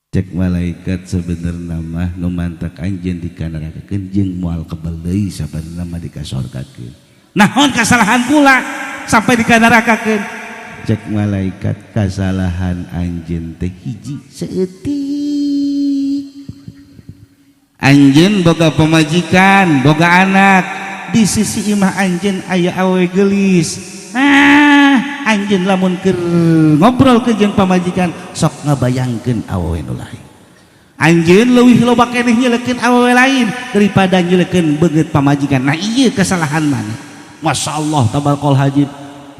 cek malaikat sebenarnya mah nu mantak anjeun dikanarakakeun jeung moal kebal deui sabenerna mah dikasorgakeun naon kasalahan kula sampai dikanarakakeun cek malaikat kasalahan anjeun teh hiji seeutik anjeun boga pamajikan boga anak di sisi imah anjeun aya awewe geulis anjeun lamun keur ngobrol ke jeung pamajikan sok ngabayangkeun awewe nu lain anjeun leuwih loba keneh nyelekeun awewe lain daripada nyelekeun beungeut pamajikan nah ieu kesalahan mana masyaallah tabarakal hajib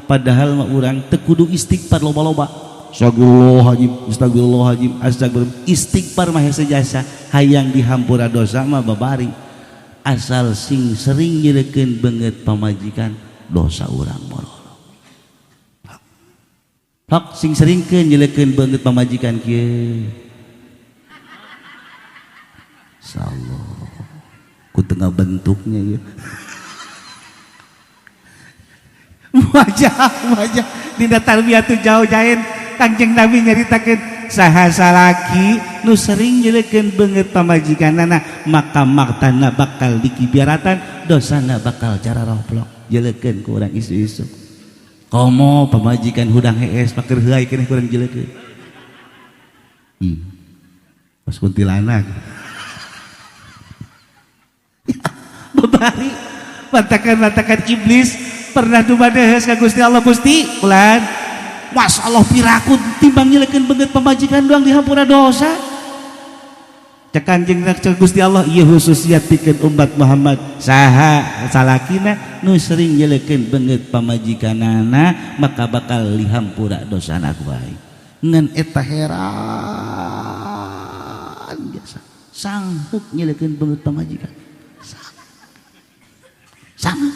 padahal mah urang teu kudu istighfar loba-loba astagfirullahaladzim astagfirullah istighfar mah hese jasa hayang dihampura dosa mah babari asal sing sering nyelekeun beungeut pamajikan dosa urang morol hak sing seringkeun nyelekeun beungeut pamajikan kieu insyaallah ku tengah bentuknya ya wajah dina tarbiyatu jauh jain Kangjeng Nabi nyaritakeun saha salaki nu sering nyelekeun beungeut pamajikanana maka maktana bakal dikibiaratan dosana bakal cara roblok jelekeun ku urang isu-isu komo pamajikan hudang hees pakir heai keneh kurang jelekeun pas kuntilanak babari bantakan iblis pernah dumadeus ka Gusti Allah Gusti ulan masyaallah piraku timbang nyelekeun beungeut pamajikan doang dihampura dosa cek Kanjeng Gusti Allah ieu khususiyat pikeun umat Muhammad saha salakina nu sering nyelekeun beungeut pamajikanana maka bakal dihampura dosana ku bae ngan eta heran biasa sanggup nyelekeun beungeut pamajikan sama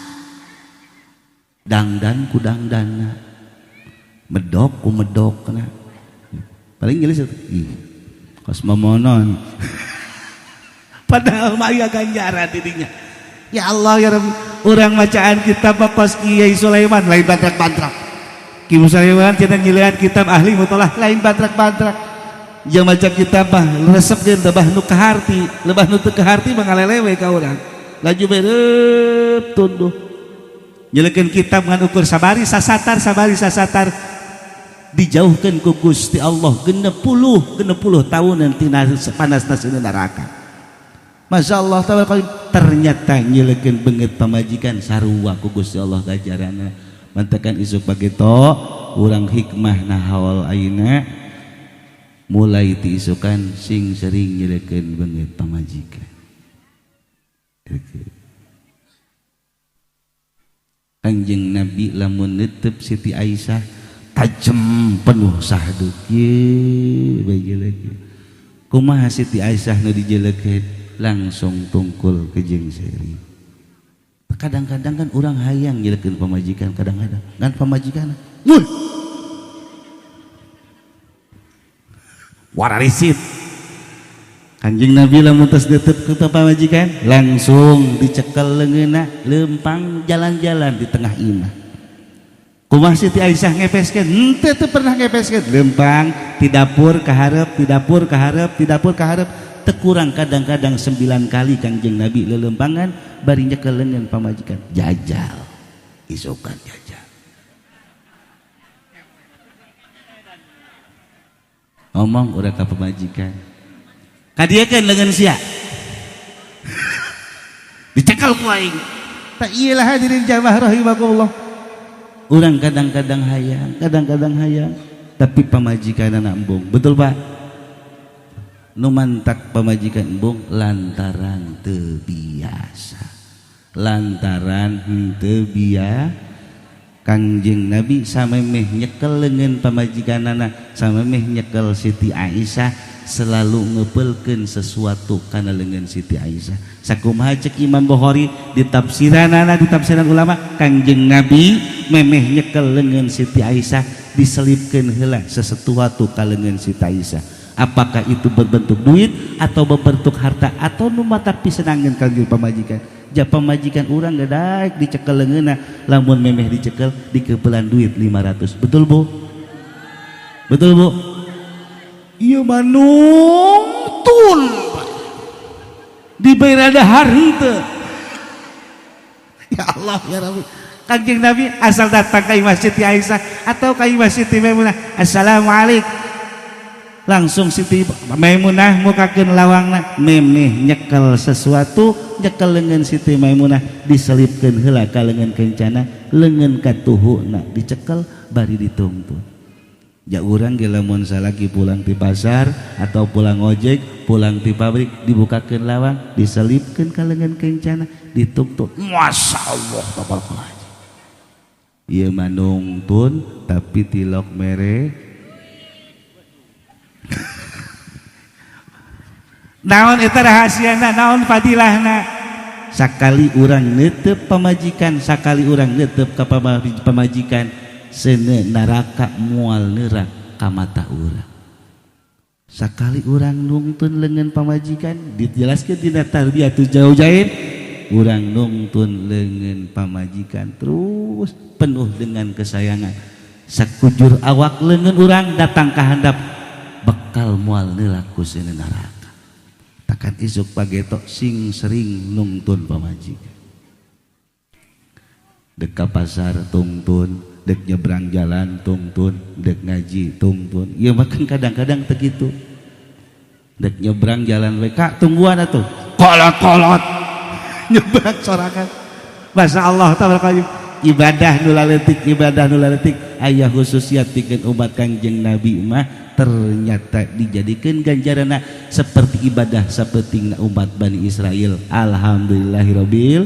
dangdan ku dangdanna medok ku medokna paling gelis kos memonon padahal mah aya ganjaran didinya ya Allah ya Rabbi urang bacaan kitab kos Kiai Sulaiman lain bantrak-bantrak Ki Sulaiman cenah nyileuan kitab ahli mutalah lain bantrak-bantrak jeung maca kitab mah resep jeung lebah nu kaharti lebah nu teu kaharti mah ngalelewe ka urang laju bereup tunduh nyelekeun kitab ngan ukur sabari sasatar dijauhkan ku Gusti Allah 60 tahun nanti panasna seueur neraka masyaallah ternyata nyelekeun beungeut pamajikan sarua ku Gusti Allah gajaranna mantakan isuk pageto urang hikmah nahawal ayeuna mulai ti isukan sing sering nyelekeun beungeut pamajikan Kanjeng Nabi lamun neuteup Siti Aisyah tajem penuh sahdu ye bagelege kumaha Siti Aisyah nu dijelekeun langsung tungkul ke jeung seri kadang-kadang kan urang hayang nyelekeun pamajikan kadang-kadang ngan pamajikan mun wararisit Kanjeng Nabi lamun tos neuteup ka pamajikan langsung dicekel leungeunna leumpang jalan-jalan di tengah imah kumaha Siti Aisyah ngepeskeun henteu teu pernah ngepeskeun leumpang ti dapur ka hareup ti dapur ka hareup ti dapur ka hareup teu kurang kadang-kadang 9 kali Kanjeng Nabi leuleumpangan bari nyekel leungeun pamajikan jajal isukan jajal ngomong urang ka pamajikan kadiekeun leungeun sia dicekel ku aing tak iyalah hadirin jamaah rahimakumullah urang kadang-kadang hayang tapi pamajikanna embung betul Pak nu mantak pamajikan embung lantaran teu biasa Kanjeng Nabi samemeh nyekel leungeun pamajikanana samemeh nyekel Siti Aisyah selalu ngepelkeun sesuatu kana leungeun Siti Aisyah. Sakumaha cek Imam Bukhari di tafsiranana, di tafsiran ulama, Kangjeng Nabi memeh nyekel leungeun Siti Aisyah, diselipkeun heula sesuatu ka leungeun Siti Aisyah. Apakah itu berbentuk duit atau berbentuk harta atau nu mata pisenangeun kangjeng pamajikan. Ja pamajikan urang gadaek dicekel leungeunna, lamun memeh dicekel dikeupelan duit 500. Betul Bu? Betul Bu? Ieu mah nungtun dibayar ada hari teu. Ya Allah ya Rabbi. Kanjeng Nabi asal datang ka Imam Siti Aisyah atau ka Imam Siti Maimunah, assalamualaikum, langsung Siti Maimunah mukakeun lawangna, memeh nyekel sesuatu, nyekel leungeun Siti Maimunah, diselipkeun heula ka leungeun kencana, leungeun katuhuna dicekel bari ditungtun. Ja urang ge lamun salaki pulang ti pasar atau pulang ojek, pulang ti pabrik, dibukakeun lawang, diselipkeun ka leungeun kencana, ditungtun. Masyaallah tabarakallah. Ieu mah nungtun tapi tilok mere. Naon eta rahasiana, naon fadilahna? Sakali urang neuteup pamajikan, sakali urang neuteup ka pamajikan, seuneu neraka moal neurak ka mata urang. Sakali urang nungtun leungeun pamajikan, dijelaskeun dina Tarbiyatul Zaujain, urang nungtun leungeun pamajikan terus penuh dengan kesayangan. Sakujur awak leungeun urang datang ka handap, bekal moal neurak ku seuneu neraka. Takan isuk pagetok sing sering nungtun pamajikan. Dek ka pasar tungtun, dek nyebrang jalan tungtun, dek ngaji tungtun. Ieu mah kadang-kadang teu kitu. Dek nyebrang jalan we ka tungguan atuh. Kolot-kolot. Nyebrang sorangan. Masya Allah tabarakallah. Ibadah nu laletik, ibadah nu laletik aya khususnya pikeun umat Kangjeng Nabi mah ternyata dijadikeun ganjaranna seperti ibadah sapentingna umat Bani Israel. Alhamdulillahirabbil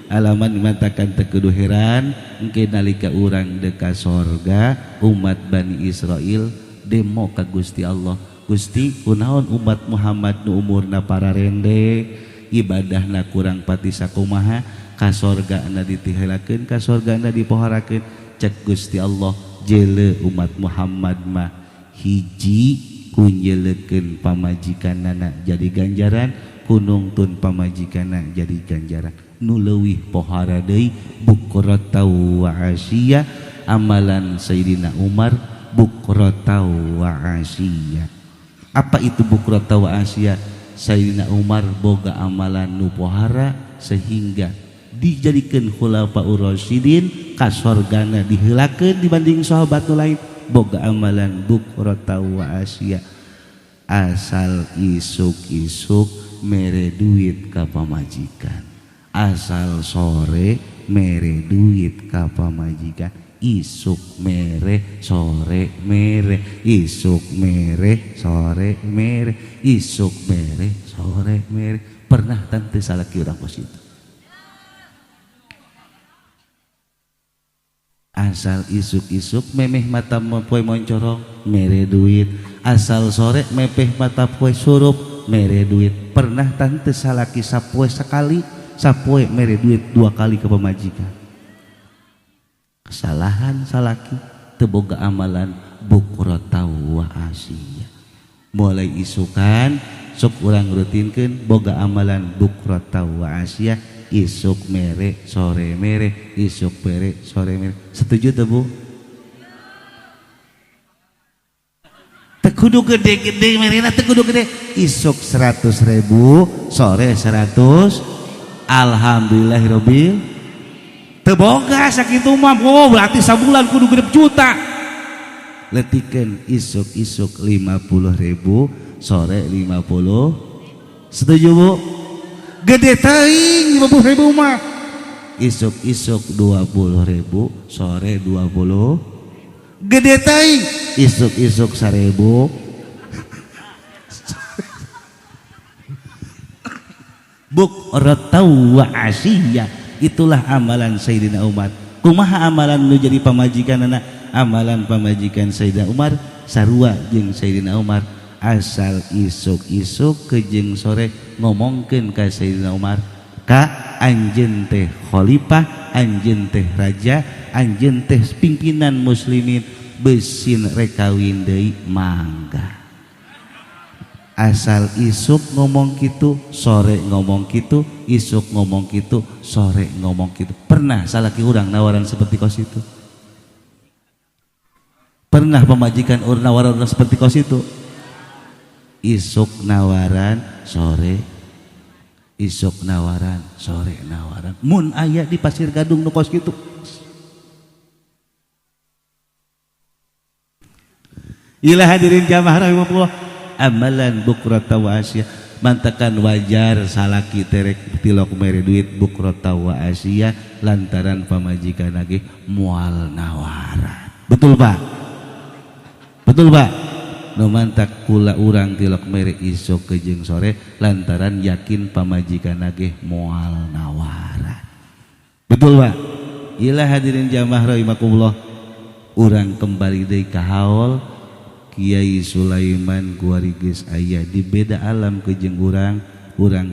alaman matakan teu kudu heran engke nalika urang deka sorga umat Bani Israel demo ka Gusti Allah. Gusti kunaon umat Muhammad nu umurna pararende ibadahna kurang pati sakumaha ka sorgana ditihelakeun, ka sorgana dipoharakeun. Cek Gusti Allah jele umat Muhammad mah hiji kunjelekeun pamajikanana jadi ganjaran, kunungtun pamajikanna jadi ganjaran. Nu leuwih pohara deui bukrotau wa asyiya, amalan Sayyidina Umar bukrotau wa asyiya. Apa itu bukrotau wa asyiya? Sayyidina Umar boga amalan nu pohara sehingga dijadikan khulafaur rasyidin, ka sorgana diheulakeun dibanding sahabat nu lain. Boga amalan bukrotau wa asyiya, asal isuk-isuk mere duit ka pamajikan, asal sore mere duit ka pamajikan, isuk mere sore mere, isuk mere sore mere, isuk mere sore mere. Pernah tante salaki urang positif asal isuk-isuk memeh mata poe moncorong mere duit, asal sore mepeh mata poe surup mere duit. Pernah tante salaki sapoe sekali, sapoe mere duit 2 kali ke pamajikan. Kesalahan salaki teu boga amalan bukrotau wa asyiya. Mulai isukan sok urang rutinkeun boga amalan bukrotau wa asyiya, isuk mere sore mere, isuk mere sore mere. Setuju teu Bu? Teu kudu gede-gede merena, teu kudu gede. Isuk 100.000, sore 100. Alhamdulillahirabbil. Teu boga sakitu mah. Oh berarti sabulan kudu genep juta. Letikeun isuk-isuk 50.000, sore 50. Setuju Bu? Gede teuing 50.000 mah. Isuk-isuk 20.000, sore 20. Gede teuing isuk-isuk 1.000. Bukrotau wa asyiya, itulah amalan Sayyidina Umar. Kumaha amalan nu jadi pamajikanana? Amalan pamajikan Sayyidina Umar sarua jeung Sayyidina Umar. asal isuk-isuk kejeng sore ngomongkeun ka Sayyidina Umar, ka anjeun teh khalifah, anjeun teh raja, anjeun teh pimpinan muslimin, beusin rek kawin deui mangga. Asal isuk ngomong kitu, sore ngomong kitu, isuk ngomong kitu, sore ngomong kitu. Pernah salaki urang nawaran seperti kos itu? Pernah pemajikan nawaran seperti kos itu? Isuk nawaran, sore isuk nawaran, sore nawaran. Mun aya di Pasir Gadung nu kos kitu. Ila hadirin jamaah rahimahullah, amalan bukrata wa asya, mantakan wajar salaki terek tilok mere duit bukrata wa asya lantaran pamajikan lagi mual nawaran. Betul Pak? Betul Pak? Nu mantak kula urang tilok mere isuk kejeng sore lantaran yakin pamajikan lagi mual nawaran. Betul Pak? Ila hadirin jamaah rahimakumullah, urang kembali deui ka haul Kiai Sulaiman kuarigeus aya di beda alam kejeng urang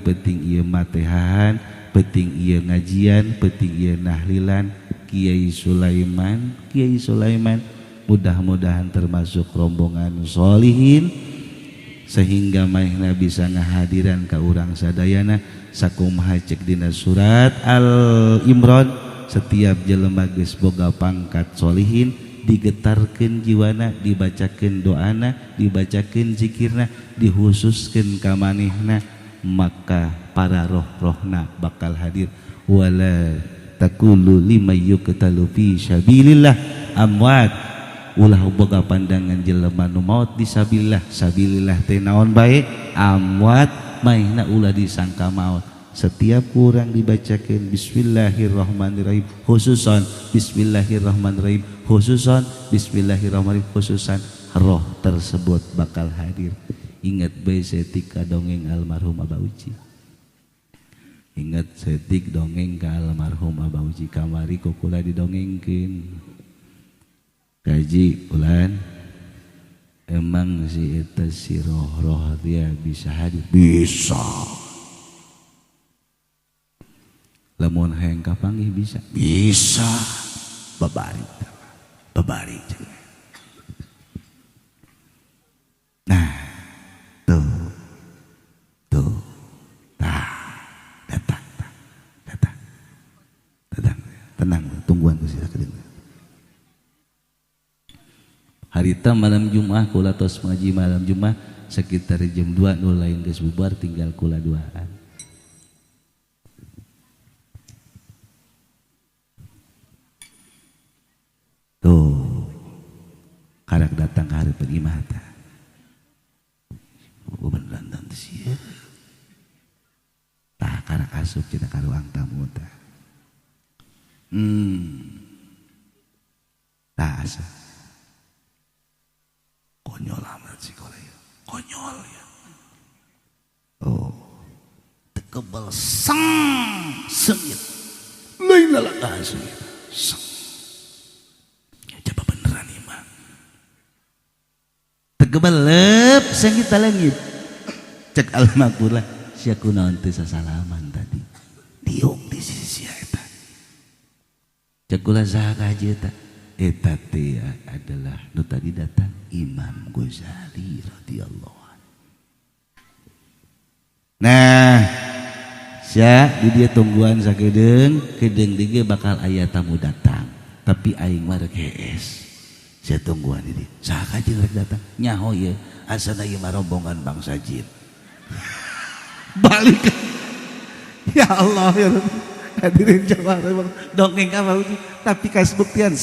penting ieu matehahan, penting ieu ngajian, penting ieu nahlilan. Kiai Sulaiman mudah-mudahan termasuk rombongan sholihin sehingga maehna bisa ngahadiran ka urang sadayana sakumaha cek dina surat Al-Imran, setiap jelema geus boga pangkat sholihin digetarkeun jiwana, dibacakeun doana, dibacakeun zikirna, dihususkeun ka manehna, maka para roh-rohna bakal hadir. Wala taqulu liman yuqtalu fi sabilillah amwat, ulah boga pandangan jelema nu maot di sabilillah. Sabilillah teh naon bae? Amwat, maehna ulah disangka maot. Setiap kurang dibacakan bismillahirrahmanirrahim khususan, bismillahirrahmanirrahim khususan, bismillahirrahmanirrahim khususan, roh tersebut bakal hadir. Ingat bae setik ka dongeng almarhum Abah Uci. Ingat setik dongeng ka almarhum Abah Uci, kamari ku kula didongengkeun. Kaji ulan, emang si eta si roh-roh dia bisa hadir? Bisa. Lamun hayang kapanggih bisa? Bisa. Babari juga. Nah, tuh, datang, tenang, tungguan tuh sila kedengar. Harita malam Jumat, kula tos ngaji malam Jumat sekitar jam 2 nu lain geus bubar, tinggal kula duaan. Tuh, karak datang ke hari pergi mata. Oh beneran nanti sih. Tah karak asup cina ka ruang tamu tah. Tah asup. Konyol amat sih kalau ya. Konyol ya. Oh, tekebal sengit. Lain lalak asup. Seng. Tegebelep sengit langit. Cek almakula sia kunaon teh sasalaman tadi. Diuk di sisi eta. Cek kula saha haji eta. Eta teh adalah nu tadi datang Imam Ghazali radhiyallahu anhu. Nah, sia di dia tungguan sakedeung, kedeung dige bakal aya tamu datang. Tapi aing mah rek hees. Saya tungguan ini. Saha jeung rek datang nyaho ye asana ieu mah rombongan bangsa jin. Balik. Ya Allah ya Rabbi. Hadirin jamaah dongeng ka Pak Uji tapi kasbuktian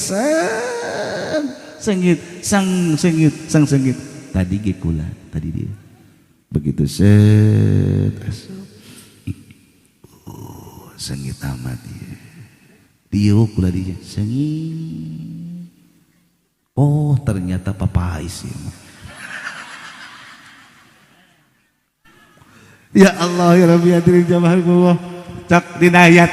sengit. Tadi ge kula tadi dia. Begitu set asup. Sengit amat dia. Diuk kula dia sengit. Oh ternyata papais ya. Ya Allah ya Rabbi hadirin jamaah Allah. Cak dina ayat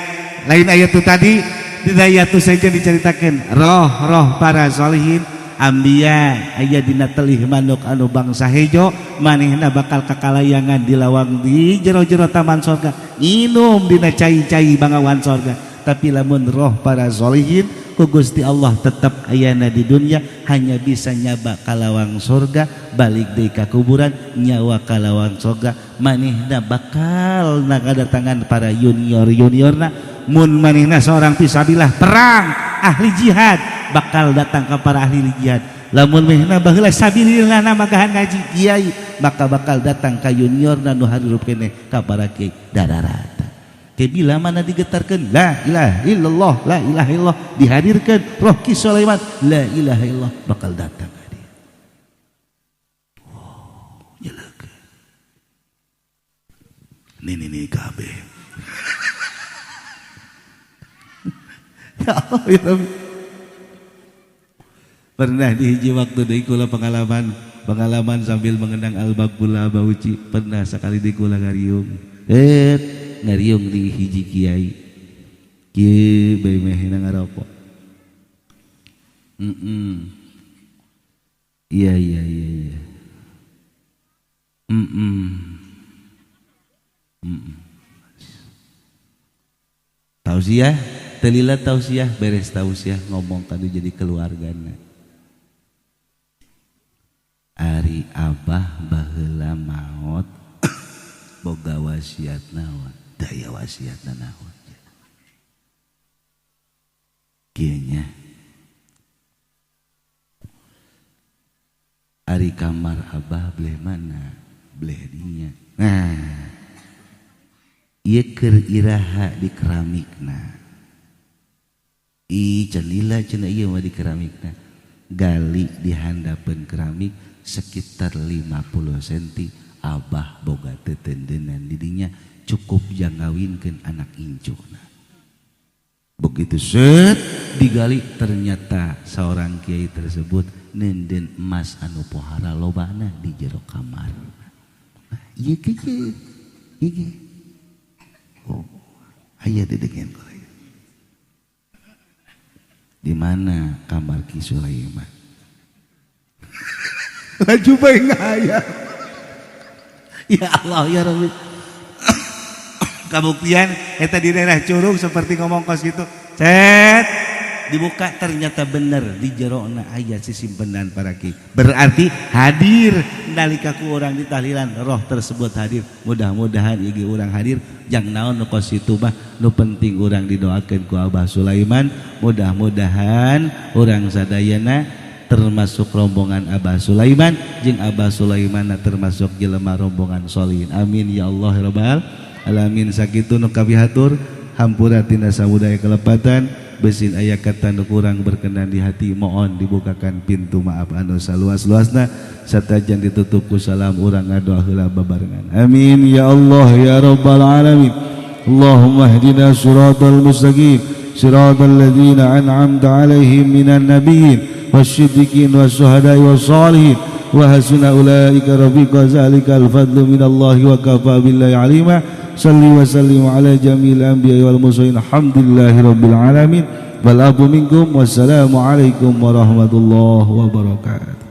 lain ayat itu tadi, dina ayat itu saja diceritakan roh-roh para sholihin Ambia aya dina telih manuk anu bangsa hejo manehna bakal kakalayangan di lawang di jero-jero taman sorga nginum dina cai-cai bangawan sorga. Tapi lamun roh para solihin ku Gusti Allah tetap ayana di dunia hanya bisa nyaba kalawang sorga balik deui ka kuburan nyawa kalawang sorga manehna bakal ngadatangan para junior-juniorna mun manehna seorang fisabilillah perang ahli jihad bakal datang ke para ahli jihad. Lamun manehna baheula sabilillah magahan ngaji kiai maka bakal datang ka juniorna nu harup keneh ka para kiai dadarata. Bila mana digetarkan la ilaha illallah la ilaha illallah dihadirkan roh Ki Sulaiman la ilaha illallah bakal datang hadir. Oh, nyelekeun. Ini kabeh. Ya Allah ya Rabbi. Pernah di hiji waktu deui kula pengalaman sambil mengenang Al-Baqbul Bauci pernah sekali di kula ngariung. Ngariung di hiji kiai kieu bae mehna ngarokok. Iya. Tausiah, telila tausiah, beres tausiah ngomong kadu jadi keluargana. Ari abah baheula maot boga wasiat naon. Daya wasiatna naon kieu nya ari kamar abah bleh mana bleh dinya nah ieu keur iraha di keramikna can lila cenah ieu mah di keramikna gali di handapeun keramik sekitar 50 cm abah boga tetendenan di dinya cukup janggawinkeun anak incuna. Begitu set digali ternyata seorang kiai tersebut nenden emas anu pohara lobana di jero kamar. Ieu kieu. Oh, aya dedengen Korea. Di mana kamar Ki Sulaiman? Laju bae ngaya. Ya Allah ya Rabbi. Kabuktian eta di daerah Curug seperti ngomong kos gitu cet dibuka ternyata bener di jerona aya sisimpenan para kiai berarti hadir nalika ku urang ditahlilan roh tersebut hadir mudah-mudahan ieu urang hadir jang naon nu kos itu mah nu penting urang didoakeun ku Abah Sulaiman mudah-mudahan urang sadayana termasuk rombongan Abah Sulaiman jeung Abah Sulaiman termasuk jelema rombongan solihin amin ya Allah ya Rabbal alamin sakitu nu kabihatur hampura tina samudaya kelepatan besin aya kata nu kurang berkenan di hati mohon dibukakan pintu maaf anu saluas-luasna satajan ditutup ku salam urang ngadoa heula babarengan amin ya Allah ya Rabbal alamin Allahumma hdina siratal mustaqim siratal ladzina an'amta alaihim minan nabiyyin wasyiddiqin wasyuhada'i wassalihin wa hasuna ulaika rafiqa zalikal fadlu minallahi wa kafa billahi alima salli wa sallim ala jamil anbiya wal mursalin alhamdulillahi rabbil alamin wal afu minkum wassalamu alaikum warahmatullahi wabarakatuh.